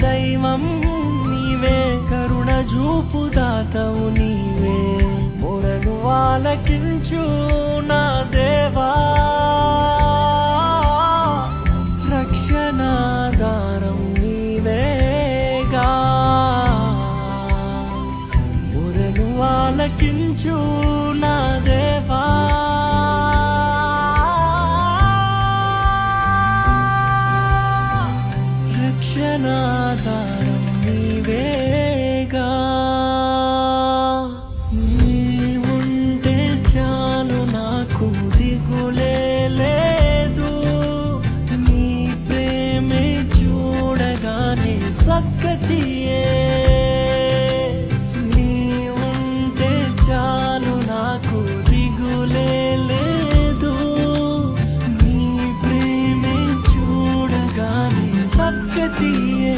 దైవం నీవే, కరుణ చూపు దాతవు నీవే, మొరను ఆలకించు నా దేవా, రక్షణాధారం నీవేగా, మొరను ఆలకించు నా దేవా, రక్షణాధారం నీవేగా. నీవుంటే చాలు నాకు దిగులే లేదు, నీ ప్రేమే చూడగానే సక్కతియే, నీవుంటే చాలు నాకు దిగులే లేదు, నీ ప్రేమే చూడగానే సక్కతియే.